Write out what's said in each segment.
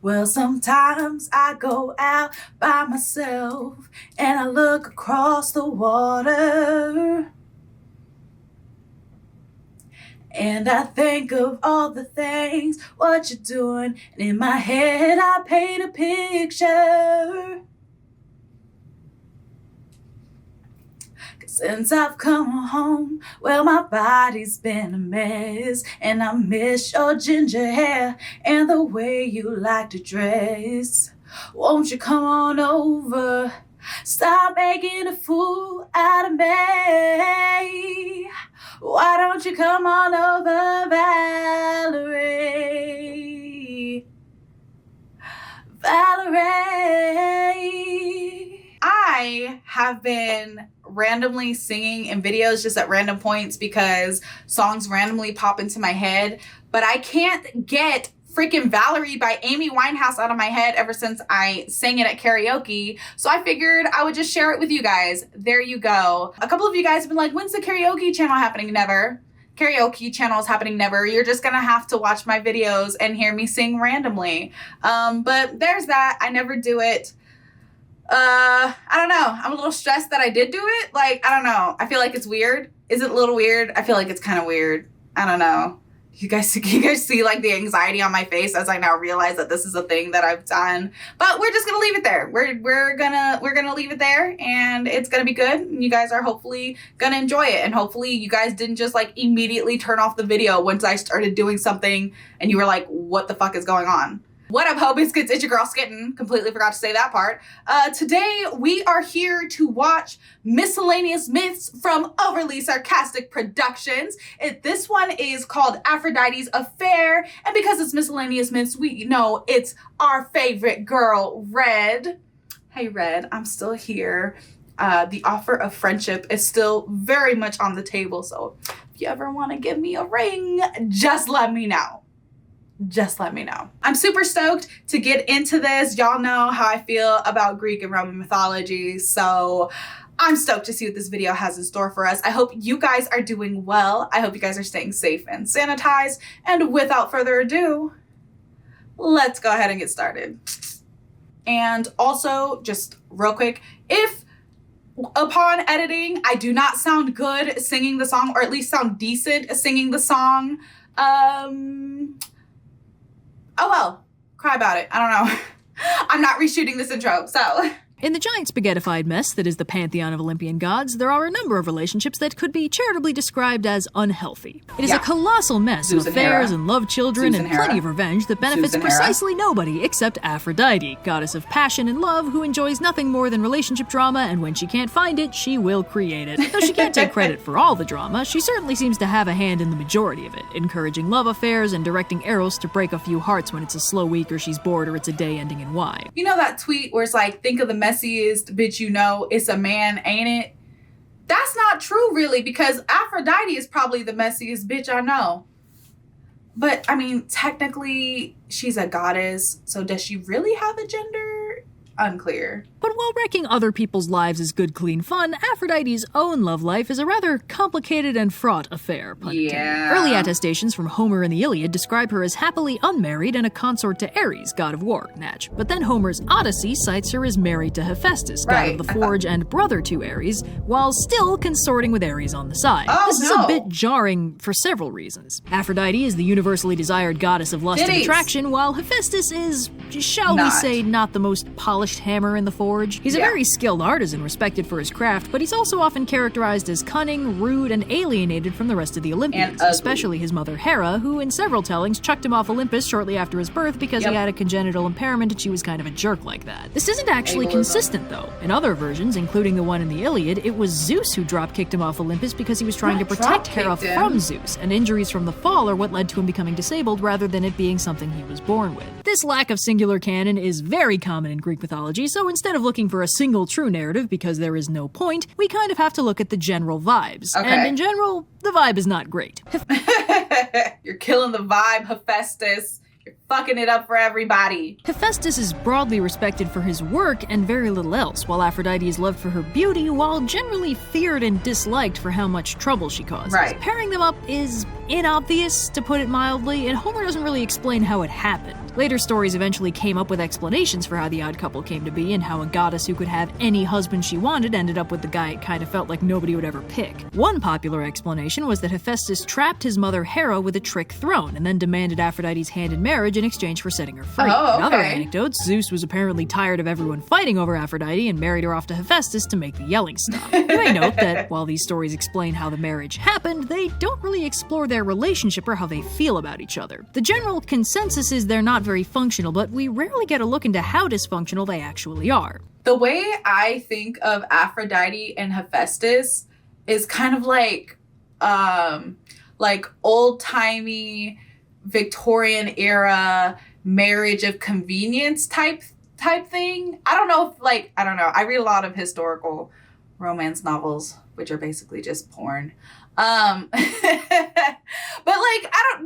Well, sometimes I go out by myself and I look across the water. And I think of all the things, what you're doing. And in my head, I paint a picture. Since I've come home, well, my body's been a mess. And I miss your ginger hair and the way you like to dress. Won't you come on over? Stop making a fool out of me. Why don't you come on over, Valerie? Valerie. I have been randomly singing in videos just at random points because songs randomly pop into my head, but I can't get freaking Valerie by Amy Winehouse out of my head ever since I sang it at karaoke. So I figured I would just share it with you guys. There you go. A couple of you guys have been like, when's the karaoke channel happening? Never. Karaoke channel is happening never. You're just gonna have to watch my videos and hear me sing randomly. But there's that. I never do it. I don't know. I'm a little stressed that I did do it. Like, I don't know. I feel like it's weird. Is it a little weird? I feel like it's kind of weird. I don't know. You guys see like the anxiety on my face as I now realize that this is a thing that I've done. But we're just gonna leave it there. We're gonna leave it there, and it's gonna be good. And you guys are hopefully gonna enjoy it, and hopefully you guys didn't just like immediately turn off the video once I started doing something and you were like, what the fuck is going on? What up, Ho Biscuits? It's your girl Skitten. Completely forgot to say that part. Today we are here to watch Miscellaneous Myths from Overly Sarcastic Productions. This one is called Aphrodite's Affair, and because it's Miscellaneous Myths, we know it's our favorite girl, Red. Hey, Red, I'm still here. The offer of friendship is still very much on the table, so if you ever want to give me a ring, just let me know. Just let me know. I'm super stoked to get into this. Y'all know how I feel about Greek and Roman mythology, so I'm stoked to see what this video has in store for us. I hope you guys are doing well. I hope you guys are staying safe and sanitized. And without further ado, let's go ahead and get started. And also, just real quick, if upon editing I do not sound good singing the song, or at least sound decent singing the song, oh well, cry about it. I don't know. I'm not reshooting this intro, so. In the giant spaghettified mess that is the pantheon of Olympian gods, there are a number of relationships that could be charitably described as unhealthy. It is a colossal mess of affairs and love children and plenty of revenge that benefits precisely nobody except Aphrodite, goddess of passion and love, who enjoys nothing more than relationship drama, and when she can't find it, she will create it. Though she can't take credit for all the drama, she certainly seems to have a hand in the majority of it, encouraging love affairs and directing Eros to break a few hearts when it's a slow week or she's bored or it's a day ending in Y. You know that tweet where it's like, think of the messiest bitch you know, it's a man, ain't it? That's not true, really, because Aphrodite is probably the messiest bitch I know. But, I mean, technically, she's a goddess, so does she really have a gender? Unclear. But while wrecking other people's lives is good, clean fun, Aphrodite's own love life is a rather complicated and fraught affair, pun intended. Early attestations from Homer in the Iliad describe her as happily unmarried and a consort to Ares, god of war, Natch. But then Homer's Odyssey cites her as married to Hephaestus, god of the forge and brother to Ares, while still consorting with Ares on the side. This is a bit jarring for several reasons. Aphrodite is the universally desired goddess of lust and attraction, while Hephaestus is, shall we say, not the most polished hammer in the forge. He's a very skilled artisan respected for his craft, but he's also often characterized as cunning, rude, and alienated from the rest of the Olympians, especially his mother Hera, who in several tellings chucked him off Olympus shortly after his birth because he had a congenital impairment and she was kind of a jerk like that. This isn't actually consistent, though. In other versions, including the one in the Iliad, it was Zeus who drop-kicked him off Olympus because he was trying to protect Hera from Zeus, and injuries from the fall are what led to him becoming disabled rather than it being something he was born with. This lack of singular canon is very common in Greek mythology, so instead of looking for a single true narrative because there is no point, we kind of have to look at the general vibes. And in general, the vibe is not great. You're killing the vibe, Hephaestus. You're fucking it up for everybody. Hephaestus is broadly respected for his work and very little else, while Aphrodite is loved for her beauty, while generally feared and disliked for how much trouble she causes. Right. Pairing them up is inobvious, to put it mildly, and Homer doesn't really explain how it happened. Later stories eventually came up with explanations for how the odd couple came to be, and how a goddess who could have any husband she wanted ended up with the guy it kind of felt like nobody would ever pick. One popular explanation was that Hephaestus trapped his mother Hera with a trick throne, and then demanded Aphrodite's hand in marriage in exchange for setting her free. Oh, okay. In other anecdotes, Zeus was apparently tired of everyone fighting over Aphrodite and married her off to Hephaestus to make the yelling stop. You may note that while these stories explain how the marriage happened, they don't really explore their relationship or how they feel about each other. The general consensus is they're not very functional, but we rarely get a look into how dysfunctional they actually are. The way I think of Aphrodite and Hephaestus is kind of like old-timey Victorian era marriage of convenience type thing. I don't know. I read a lot of historical romance novels, which are basically just porn. But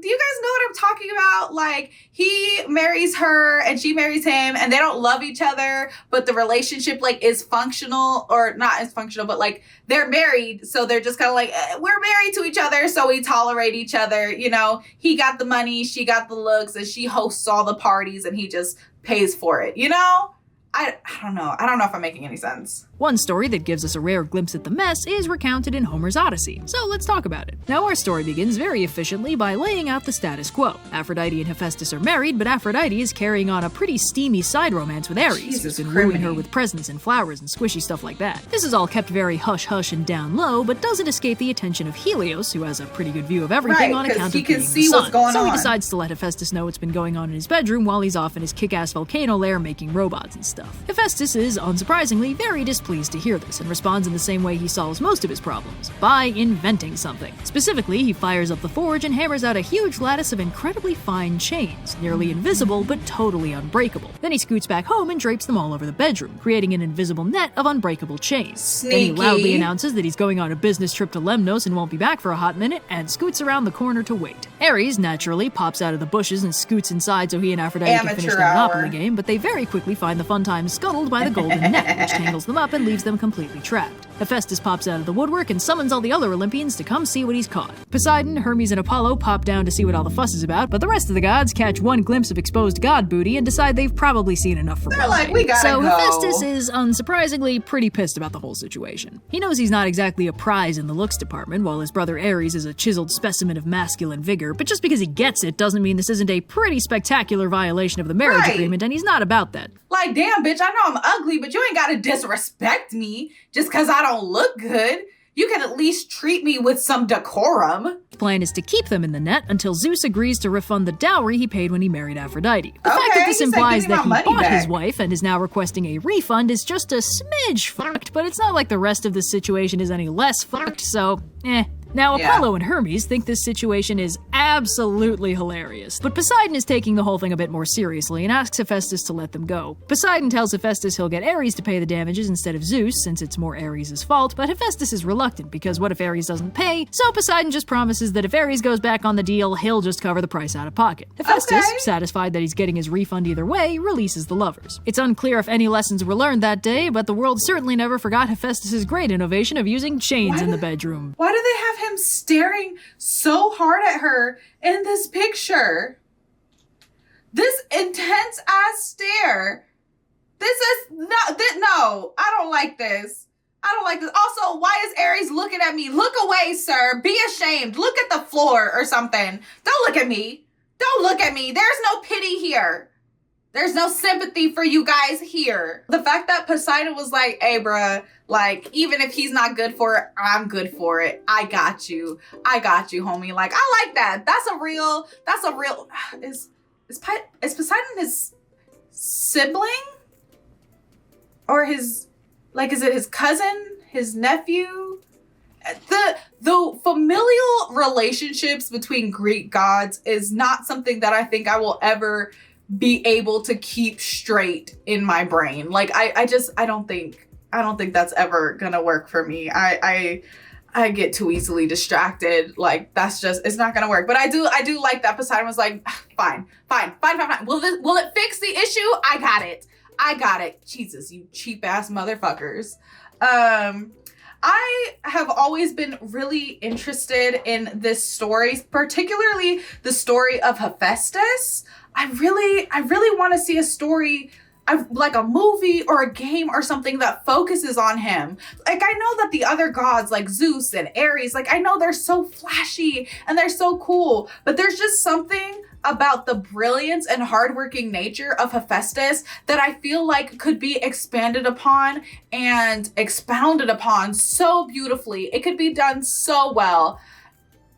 do you guys know what I'm talking about? Like, he marries her and she marries him and they don't love each other, but the relationship is functional, or not as functional, but they're married. So they're just kind of we're married to each other, so we tolerate each other. You know, he got the money, she got the looks, and she hosts all the parties and he just pays for it, you know? I don't know. I don't know if I'm making any sense. One story that gives us a rare glimpse at the mess is recounted in Homer's Odyssey, so let's talk about it. Now, our story begins very efficiently by laying out the status quo. Aphrodite and Hephaestus are married, but Aphrodite is carrying on a pretty steamy side romance with Ares, who's been wooing her with presents and flowers and squishy stuff like that. This is all kept very hush-hush and down low, but doesn't escape the attention of Helios, who has a pretty good view of everything on account of being the sun. So he decides to let Hephaestus know what's been going on in his bedroom while he's off in his kick-ass volcano lair making robots and stuff. Hephaestus is, unsurprisingly, very displeased to hear this and responds in the same way he solves most of his problems, by inventing something. Specifically, he fires up the forge and hammers out a huge lattice of incredibly fine chains, nearly invisible but totally unbreakable. Then he scoots back home and drapes them all over the bedroom, creating an invisible net of unbreakable chains. Sneaky. Then he loudly announces that he's going on a business trip to Lemnos and won't be back for a hot minute, and scoots around the corner to wait. Ares, naturally, pops out of the bushes and scoots inside so he and Aphrodite can finish their Monopoly game, but they very quickly find the fun times scuttled by the golden net, which tangles them up and leaves them completely trapped. Hephaestus pops out of the woodwork and summons all the other Olympians to come see what he's caught. Poseidon, Hermes, and Apollo pop down to see what all the fuss is about, but the rest of the gods catch one glimpse of exposed god booty and decide they've probably seen enough for one day. We gotta go. So Hephaestus is, unsurprisingly, pretty pissed about the whole situation. He knows he's not exactly a prize in the looks department, while his brother Ares is a chiseled specimen of masculine vigor, but just because he gets it doesn't mean this isn't a pretty spectacular violation of the marriage agreement, and he's not about that. Like, damn, bitch, I know I'm ugly, but you ain't gotta disrespect me just because I don't look good. You can at least treat me with some decorum. The plan is to keep them in the net until Zeus agrees to refund the dowry he paid when he married Aphrodite. The fact that this implies that he bought his wife and is now requesting a refund is just a smidge fucked, but it's not like the rest of the situation is any less fucked, so Now, Apollo and Hermes think this situation is absolutely hilarious, but Poseidon is taking the whole thing a bit more seriously and asks Hephaestus to let them go. Poseidon tells Hephaestus he'll get Ares to pay the damages instead of Zeus, since it's more Ares' fault, but Hephaestus is reluctant because what if Ares doesn't pay? So Poseidon just promises that if Ares goes back on the deal, he'll just cover the price out of pocket. Hephaestus, satisfied that he's getting his refund either way, releases the lovers. It's unclear if any lessons were learned that day, but the world certainly never forgot Hephaestus' great innovation of using chains in the bedroom. Why do they have him staring so hard at her in this picture? This intense ass stare. This is not, no, I don't like this. I don't like this. Also, why is Ares looking at me? Look away, sir. Be ashamed. Look at the floor or something. Don't look at me. Don't look at me. There's no pity here. There's no sympathy for you guys here. The fact that Poseidon was like, hey, bruh, like, even if he's not good for it, I'm good for it. I got you. I got you, homie. Like, I like that. That's a real, is Poseidon his sibling? Or his, like, is it his cousin? His nephew? The familial relationships between Greek gods is not something that I think I will ever be able to keep straight in my brain. Like, I don't think that's ever gonna work for me. I I get too easily distracted. Like, that's just, it's not gonna work. But I do like that Poseidon was like, fine. Will it fix the issue? I got it. Jesus, you cheap ass motherfuckers. I have always been really interested in this story, particularly the story of Hephaestus. I really want to see a story, like a movie or a game or something that focuses on him. Like, I know that the other gods like Zeus and Ares, like I know they're so flashy and they're so cool, but there's just something about the brilliance and hardworking nature of Hephaestus that I feel like could be expanded upon and expounded upon so beautifully. It could be done so well.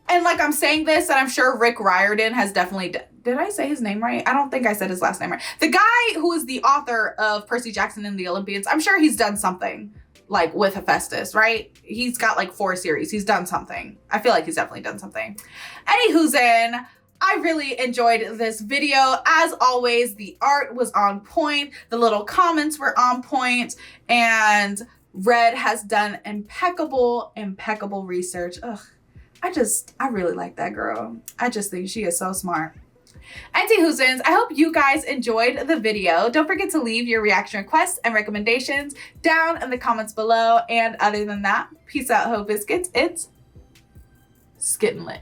And like, I'm saying this, and I'm sure Rick Riordan has definitely did I say his name right? I don't think I said his last name right. The guy who is the author of Percy Jackson and the Olympians, I'm sure he's done something like with Hephaestus, right? He's got like 4 series. He's done something. I feel like he's definitely done something. Anywho's, I really enjoyed this video. As always, the art was on point. The little comments were on point. And Red has done impeccable research. Ugh, I really like that girl. I just think she is so smart. Anti-Hoosins, I hope you guys enjoyed the video. Don't forget to leave your reaction requests and recommendations down in the comments below. And other than that, peace out, Ho Biscuits. It's Skittin' Lit.